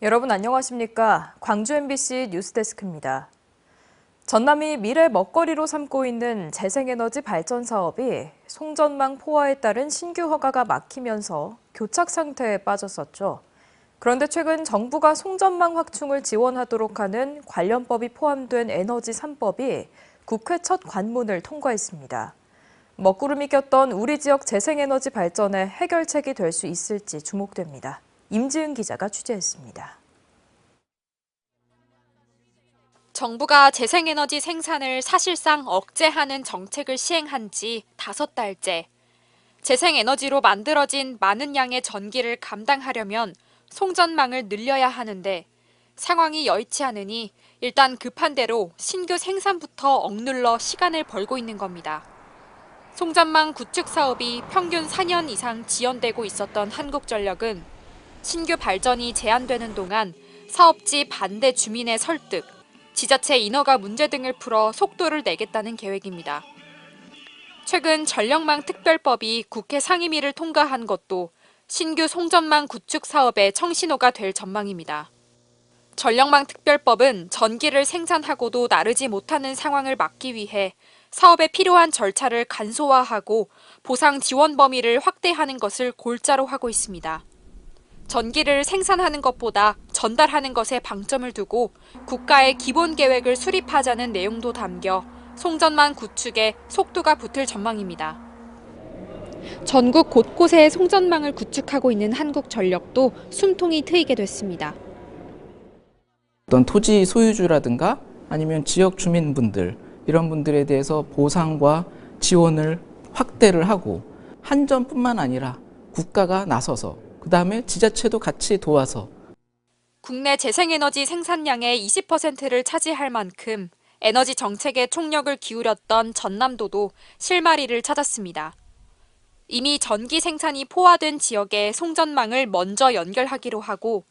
여러분 안녕하십니까? 광주 MBC 뉴스데스크입니다. 전남이 미래 먹거리로 삼고 있는 재생에너지 발전 사업이 송전망 포화에 따른 신규 허가가 막히면서 교착 상태에 빠졌었죠. 그런데 최근 정부가 송전망 확충을 지원하도록 하는 관련법이 포함된 에너지 3법이 국회 첫 관문을 통과했습니다. 먹구름이 꼈던 우리 지역 재생에너지 발전의 해결책이 될 수 있을지 주목됩니다. 임지은 기자가 취재했습니다. 정부가 재생에너지 생산을 사실상 억제하는 정책을 시행한 지 5달째. 재생에너지로 만들어진 많은 양의 전기를 감당하려면 송전망을 늘려야 하는데 상황이 여의치 않으니 일단 급한 대로 신규 생산부터 억눌러 시간을 벌고 있는 겁니다. 송전망 구축 사업이 평균 4년 이상 지연되고 있었던 한국전력은 신규 발전이 제한되는 동안 사업지 반대 주민의 설득, 지자체 인허가 문제 등을 풀어 속도를 내겠다는 계획입니다. 최근 전력망 특별법이 국회 상임위를 통과한 것도 신규 송전망 구축 사업의 청신호가 될 전망입니다. 전력망 특별법은 전기를 생산하고도 나르지 못하는 상황을 막기 위해 사업에 필요한 절차를 간소화하고 보상 지원 범위를 확대하는 것을 골자로 하고 있습니다. 전기를 생산하는 것보다 전달하는 것에 방점을 두고 국가의 기본 계획을 수립하자는 내용도 담겨 송전망 구축에 속도가 붙을 전망입니다. 전국 곳곳에 송전망을 구축하고 있는 한국전력도 숨통이 트이게 됐습니다. 어떤 토지 소유주라든가 아니면 지역 주민분들 이런 분들에 대해서 보상과 지원을 확대를 하고 한전뿐만 아니라 국가가 나서서 그다음에 지자체도 같이 도와서 국내 재생에너지 생산량의 20%를 차지할 만큼 에너지 정책에 총력을 기울였던 전남도도 실마리를 찾았습니다. 이미 전기 생산이 포화된 지역에 송전망을 먼저 연결하기로 하고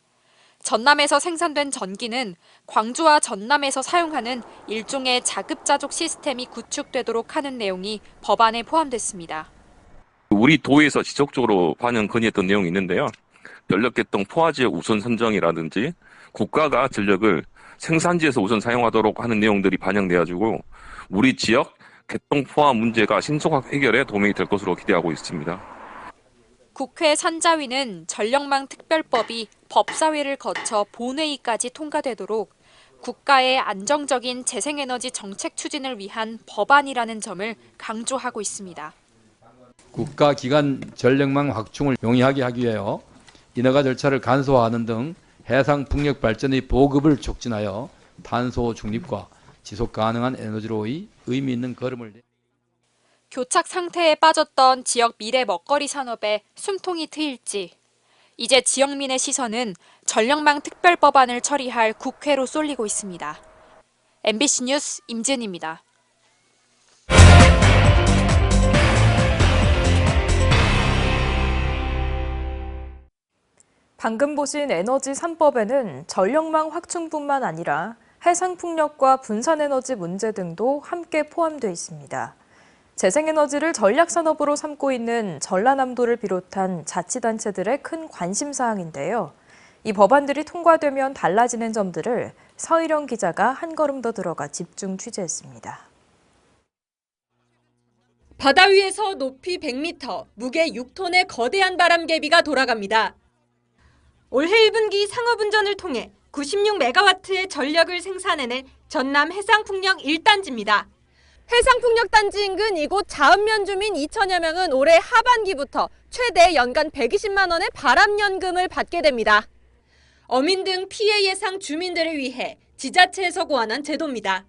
전남에서 생산된 전기는 광주와 전남에서 사용하는 일종의 자급자족 시스템이 구축되도록 하는 내용이 법안에 포함됐습니다. 우리 도에서 지속적으로 반영 건의했던 내용이 있는데요. 전력계통 포화지역 우선 선정이라든지 국가가 전력을 생산지에서 우선 사용하도록 하는 내용들이 반영돼가지고 우리 지역 개통 포화 문제가 신속한 해결에 도움이 될 것으로 기대하고 있습니다. 국회 산자위는 전력망 특별법이 법사위를 거쳐 본회의까지 통과되도록 국가의 안정적인 재생에너지 정책 추진을 위한 법안이라는 점을 강조하고 있습니다. 국가기관 전력망 확충을 용이하게 하기 위하여 인허가 절차를 간소화하는 등 해상 풍력 발전의 보급을 촉진하여 탄소 중립과 지속 가능한 에너지로의 의미 있는 걸음을 교착 상태에 빠졌던 지역 미래 먹거리 산업에 숨통이 트일지 이제 지역민의 시선은 전력망 특별법안을 처리할 국회로 쏠리고 있습니다. MBC 뉴스 임지은입니다. 방금 보신 에너지 3법에는 전력망 확충뿐만 아니라 해상풍력과 분산에너지 문제 등도 함께 포함되어 있습니다. 재생에너지를 전략산업으로 삼고 있는 전라남도를 비롯한 자치단체들의 큰 관심사항인데요. 이 법안들이 통과되면 달라지는 점들을 서일영 기자가 한 걸음 더 들어가 집중 취재했습니다. 바다 위에서 높이 100m, 무게 6톤의 거대한 바람개비가 돌아갑니다. 올해 1분기 상업운전을 통해 96메가와트의 전력을 생산해낸 전남 해상풍력 1단지입니다. 해상풍력단지 인근 이곳 자읍면 주민 2천여 명은 올해 하반기부터 최대 연간 120만 원의 바람연금을 받게 됩니다. 어민 등 피해 예상 주민들을 위해 지자체에서 고안한 제도입니다.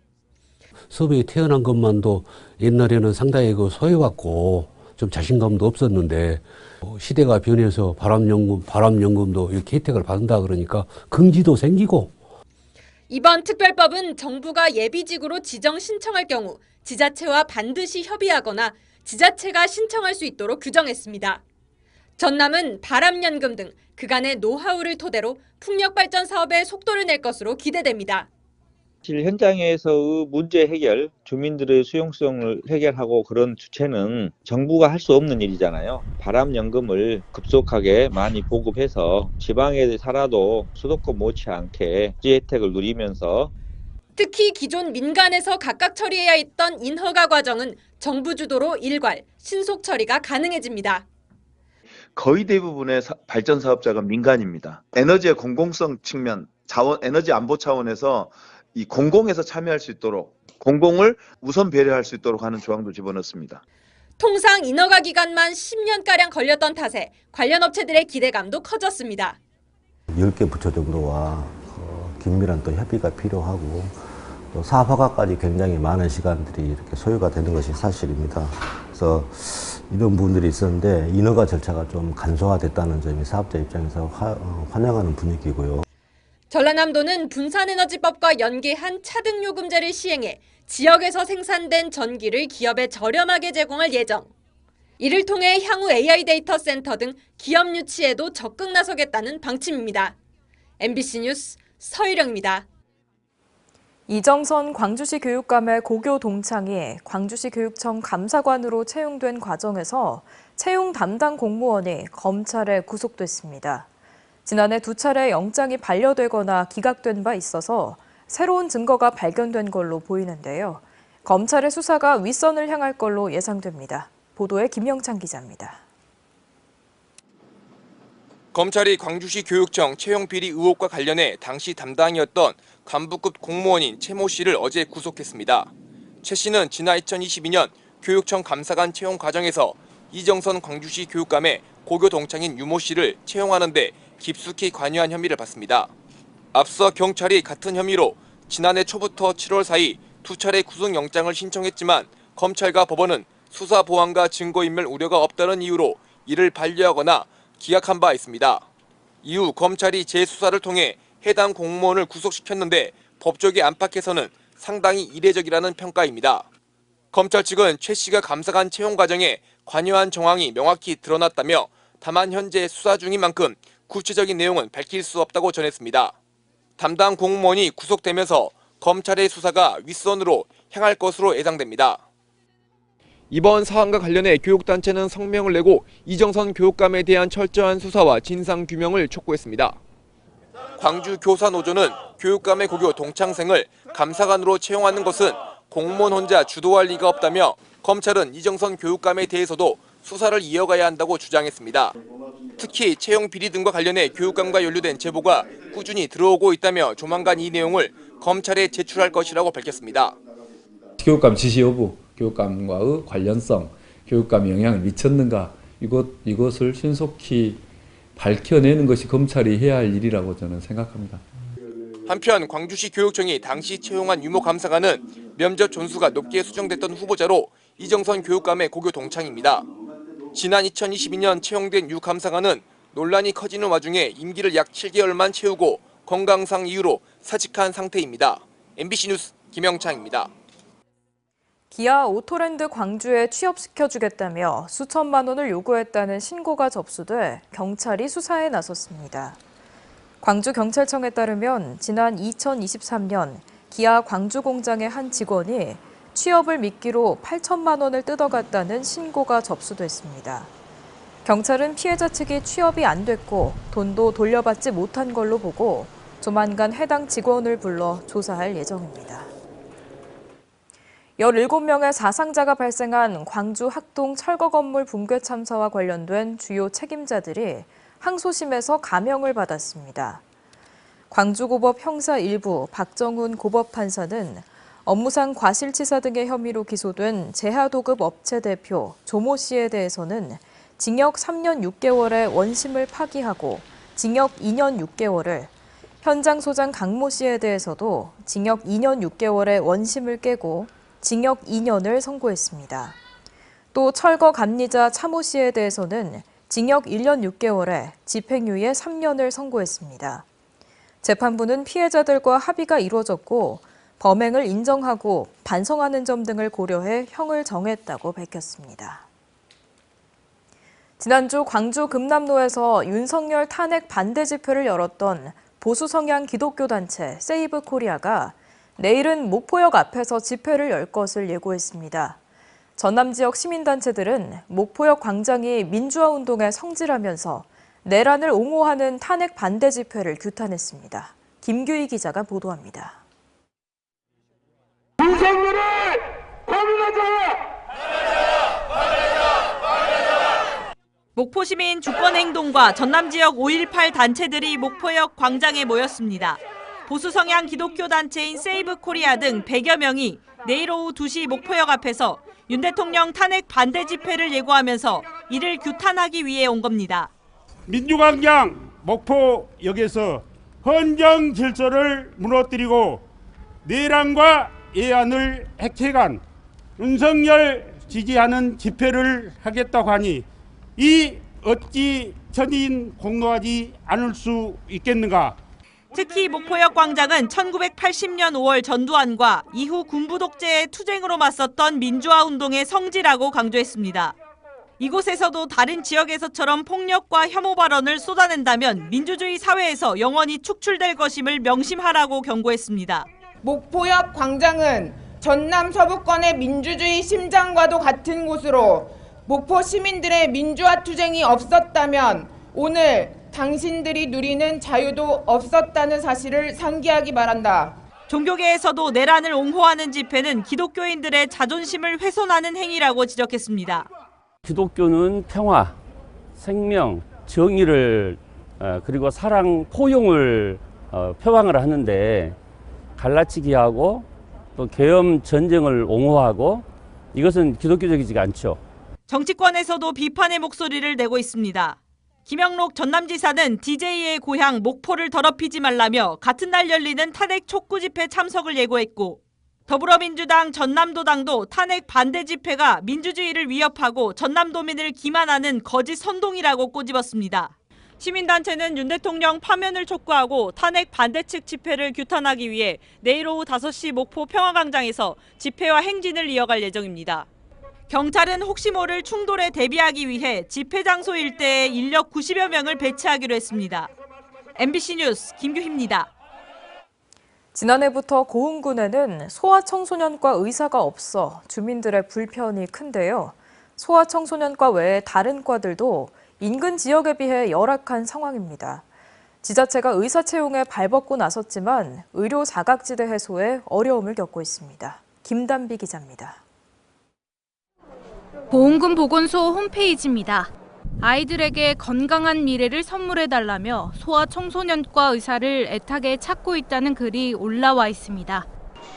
사업이 태어난 것만도 옛날에는 상당히 소외받고 좀 자신감도 없었는데 시대가 변해서 바람연금도 이렇게 혜택을 받는다 그러니까 긍지도 생기고. 이번 특별법은 정부가 예비지구로 지정 신청할 경우 지자체와 반드시 협의하거나 지자체가 신청할 수 있도록 규정했습니다. 전남은 바람연금 등 그간의 노하우를 토대로 풍력발전 사업에 속도를 낼 것으로 기대됩니다. 사실 현장에서의 문제 해결, 주민들의 수용성을 해결하고 그런 주체는 정부가 할 수 없는 일이잖아요. 바람연금을 급속하게 많이 보급해서 지방에 살아도 수도권 못지않게 복지 혜택을 누리면서 특히 기존 민간에서 각각 처리해야 했던 인허가 과정은 정부 주도로 일괄, 신속 처리가 가능해집니다. 거의 대부분의 발전 사업자가 민간입니다. 에너지의 공공성 측면, 에너지 안보 차원에서 이 공공에서 참여할 수 있도록 공공을 우선 배려할 수 있도록 하는 조항도 집어넣습니다. 통상 인허가 기간만 10년가량 걸렸던 탓에 관련 업체들의 기대감도 커졌습니다. 10개 부처 정도와 긴밀한 또 협의가 필요하고 또 사업 허가까지 굉장히 많은 시간들이 이렇게 소요가 되는 것이 사실입니다. 그래서 이런 부분들이 있었는데 인허가 절차가 좀 간소화됐다는 점이 사업자 입장에서 환영하는 분위기고요. 전라남도는 분산에너지법과 연계한 차등요금제를 시행해 지역에서 생산된 전기를 기업에 저렴하게 제공할 예정. 이를 통해 향후 AI 데이터 센터 등 기업 유치에도 적극 나서겠다는 방침입니다. MBC 뉴스 서유령입니다. 이정선 광주시 교육감의 고교 동창이 광주시 교육청 감사관으로 채용된 과정에서 채용 담당 공무원이 검찰에 구속됐습니다. 지난해 2차례 영장이 반려되거나 기각된 바 있어서 새로운 증거가 발견된 걸로 보이는데요. 검찰의 수사가 윗선을 향할 걸로 예상됩니다. 보도에 김영찬 기자입니다. 검찰이 광주시 교육청 채용 비리 의혹과 관련해 당시 담당이었던 간부급 공무원인 최 모 씨를 어제 구속했습니다. 최 씨는 지난 2022년 교육청 감사관 채용 과정에서 이정선 광주시 교육감의 고교 동창인 유 모 씨를 채용하는 데 깊숙이 관여한 혐의를 받습니다. 앞서 경찰이 같은 혐의로 지난해 초부터 7월 사이 2차례 구속영장을 신청했지만 검찰과 법원은 수사 보완과 증거인멸 우려가 없다는 이유로 이를 반려하거나 기각한 바 있습니다. 이후 검찰이 재수사를 통해 해당 공무원을 구속시켰는데 법조계 안팎에서는 상당히 이례적이라는 평가입니다. 검찰 측은 최 씨가 감사관 채용 과정에 관여한 정황이 명확히 드러났다며 다만 현재 수사 중인 만큼 구체적인 내용은 밝힐 수 없다고 전했습니다. 담당 공무원이 구속되면서 검찰의 수사가 윗선으로 향할 것으로 예상됩니다. 이번 사안과 관련해 교육단체는 성명을 내고 이정선 교육감에 대한 철저한 수사와 진상규명을 촉구했습니다. 광주 교사노조는 교육감의 고교 동창생을 감사관으로 채용하는 것은 공무원 혼자 주도할 리가 없다며 검찰은 이정선 교육감에 대해서도 수사를 이어가야 한다고 주장했습니다. 특히 채용 비리 등과 관련해 교육감과 연루된 제보가 꾸준히 들어오고 있다며 조만간 이 내용을 검찰에 제출할 것이라고 밝혔습니다. 교육감 지시 여부, 교육감과의 관련성, 교육감에 영향을 미쳤는가 이것을 신속히 밝혀내는 것이 검찰이 해야 할 일이라고 저는 생각합니다. 한편 광주시 교육청이 당시 채용한 유모 감사관은 면접 존수가 높게 수정됐던 후보자로 이정선 교육감의 고교 동창입니다. 지난 2022년 채용된 유 감사관은 논란이 커지는 와중에 임기를 약 7개월만 채우고 건강상 이유로 사직한 상태입니다. MBC 뉴스 김영창입니다. 기아 오토랜드 광주에 취업시켜주겠다며 수천만 원을 요구했다는 신고가 접수돼 경찰이 수사에 나섰습니다. 광주경찰청에 따르면 지난 2023년 기아 광주 공장의 한 직원이 취업을 미끼로 8천만 원을 뜯어갔다는 신고가 접수됐습니다. 경찰은 피해자 측이 취업이 안 됐고 돈도 돌려받지 못한 걸로 보고 조만간 해당 직원을 불러 조사할 예정입니다. 17명의 사상자가 발생한 광주 학동 철거 건물 붕괴 참사와 관련된 주요 책임자들이 항소심에서 감형을 받았습니다. 광주고법 형사 1부 박정훈 고법판사는 업무상 과실치사 등의 혐의로 기소된 제하도급 업체 대표 조모 씨에 대해서는 징역 3년 6개월의 원심을 파기하고 징역 2년 6개월을, 현장 소장 강모 씨에 대해서도 징역 2년 6개월의 원심을 깨고 징역 2년을 선고했습니다. 또 철거 감리자 차모 씨에 대해서는 징역 1년 6개월에 집행유예 3년을 선고했습니다. 재판부는 피해자들과 합의가 이루어졌고 범행을 인정하고 반성하는 점 등을 고려해 형을 정했다고 밝혔습니다. 지난주 광주 금남로에서 윤석열 탄핵 반대 집회를 열었던 보수 성향 기독교 단체 세이브 코리아가 내일은 목포역 앞에서 집회를 열 것을 예고했습니다. 전남 지역 시민단체들은 목포역 광장이 민주화 운동의 성지라면서 내란을 옹호하는 탄핵 반대 집회를 규탄했습니다. 김규희 기자가 보도합니다. 윤석열을 고민하자! 목포시민 주권행동과 전남 지역 5.18 단체들이 목포역 광장에 모였습니다. 보수 성향 기독교 단체인 세이브 코리아 등 100여 명이 내일 오후 2시 목포역 앞에서 윤 대통령 탄핵 반대 집회를 예고하면서 이를 규탄하기 위해 온 겁니다. 민주광장 목포역에서 헌정 질서를 무너뜨리고 내란과 예안을 핵체간 윤석열 지지하는 집회를 하겠다고 하니 이 어찌 전인 공로하지 않을 수 있겠는가. 특히 목포역 광장은 1980년 5월 전두환과 이후 군부 독재의 투쟁으로 맞섰던 민주화 운동의 성지라고 강조했습니다. 이곳에서도 다른 지역에서처럼 폭력과 혐오 발언을 쏟아낸다면 민주주의 사회에서 영원히 축출될 것임을 명심하라고 경고했습니다. 목포역 광장은 전남 서부권의 민주주의 심장과도 같은 곳으로 목포 시민들의 민주화 투쟁이 없었다면 오늘 당신들이 누리는 자유도 없었다는 사실을 상기하기 바란다. 종교계에서도 내란을 옹호하는 집회는 기독교인들의 자존심을 훼손하는 행위라고 지적했습니다. 기독교는 평화, 생명, 정의를 그리고 사랑, 포용을 표방을 하는데 갈라치기하고 또 계엄 전쟁을 옹호하고 이것은 기독교적이지 않죠. 정치권에서도 비판의 목소리를 내고 있습니다. 김영록 전남지사는 DJ의 고향 목포를 더럽히지 말라며 같은 날 열리는 탄핵 촉구 집회 참석을 예고했고 더불어민주당 전남도당도 탄핵 반대 집회가 민주주의를 위협하고 전남도민을 기만하는 거짓 선동이라고 꼬집었습니다. 시민단체는 윤 대통령 파면을 촉구하고 탄핵 반대 측 집회를 규탄하기 위해 내일 오후 5시 목포 평화광장에서 집회와 행진을 이어갈 예정입니다. 경찰은 혹시 모를 충돌에 대비하기 위해 집회 장소 일대에 인력 90여 명을 배치하기로 했습니다. MBC 뉴스 김규희입니다. 지난해부터 고흥군에는 소아청소년과 의사가 없어 주민들의 불편이 큰데요. 소아청소년과 외에 다른 과들도 인근 지역에 비해 열악한 상황입니다. 지자체가 의사 채용에 발벗고 나섰지만 의료 사각지대 해소에 어려움을 겪고 있습니다. 김단비 기자입니다. 고흥군 보건소 홈페이지입니다. 아이들에게 건강한 미래를 선물해달라며 소아청소년과 의사를 애타게 찾고 있다는 글이 올라와 있습니다.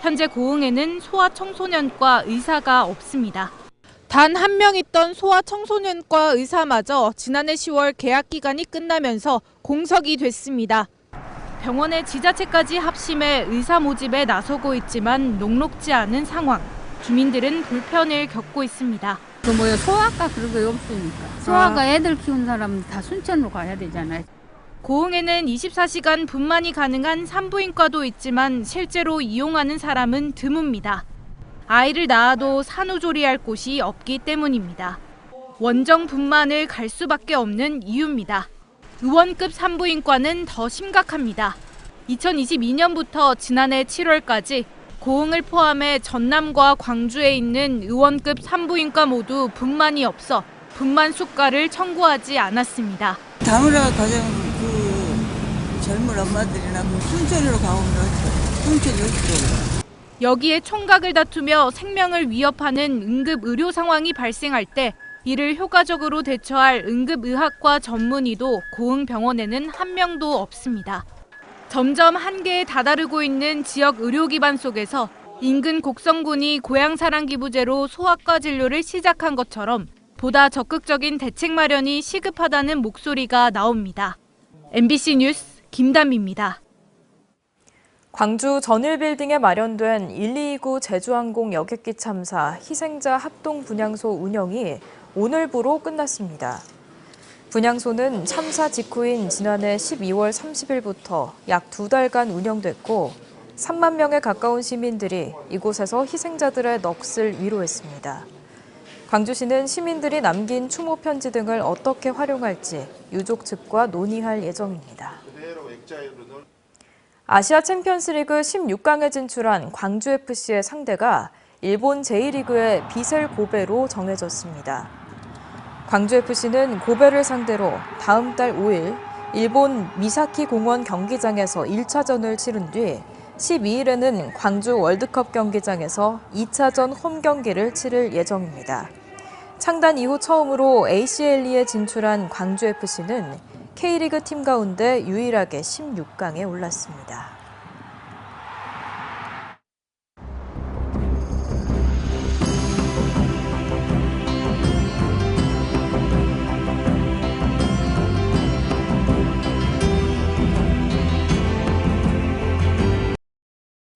현재 고흥에는 소아청소년과 의사가 없습니다. 단 한 명 있던 소아청소년과 의사마저 지난해 10월 계약 기간이 끝나면서 공석이 됐습니다. 병원의 지자체까지 합심해 의사 모집에 나서고 있지만 녹록지 않은 상황. 주민들은 불편을 겪고 있습니다. 소아과 그런 거 없으니까. 소아과 애들 키우는 사람은 다 순천으로 가야 되잖아요. 고흥에는 24시간 분만이 가능한 산부인과도 있지만 실제로 이용하는 사람은 드뭅니다. 아이를 낳아도 산후조리할 곳이 없기 때문입니다. 원정 분만을 갈 수밖에 없는 이유입니다. 의원급 산부인과는 더 심각합니다. 2022년부터 지난해 7월까지 고흥을 포함해 전남과 광주에 있는 의원급 산부인과 모두 분만이 없어 분만 수가를 청구하지 않았습니다. 다문화 가정 젊은 엄마들이나 순천으로 가오면 순천이 없죠. 여기에 총각을 다투며 생명을 위협하는 응급 의료 상황이 발생할 때 이를 효과적으로 대처할 응급의학과 전문의도 고흥 병원에는 한 명도 없습니다. 점점 한계에 다다르고 있는 지역 의료 기반 속에서 인근 곡성군이 고향사랑기부제로 소아과 진료를 시작한 것처럼 보다 적극적인 대책 마련이 시급하다는 목소리가 나옵니다. MBC 뉴스 김단비입니다. 광주 전일빌딩에 마련된 1229 제주항공 여객기 참사 희생자 합동 분향소 운영이 오늘부로 끝났습니다. 분향소는 참사 직후인 지난해 12월 30일부터 약 2달간 운영됐고 3만 명에 가까운 시민들이 이곳에서 희생자들의 넋을 위로했습니다. 광주시는 시민들이 남긴 추모 편지 등을 어떻게 활용할지 유족 측과 논의할 예정입니다. 아시아 챔피언스리그 16강에 진출한 광주FC의 상대가 일본 제1리그의 비셀 고베로 정해졌습니다. 광주FC는 고베를 상대로 다음 달 5일 일본 미사키 공원 경기장에서 1차전을 치른 뒤 12일에는 광주 월드컵 경기장에서 2차전 홈 경기를 치를 예정입니다. 창단 이후 처음으로 ACLE에 진출한 광주FC는 K리그 팀 가운데 유일하게 16강에 올랐습니다.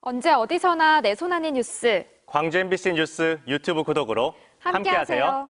언제 어디서나 내 손 안의 뉴스. 광주 MBC 뉴스 유튜브 구독으로 함께하세요.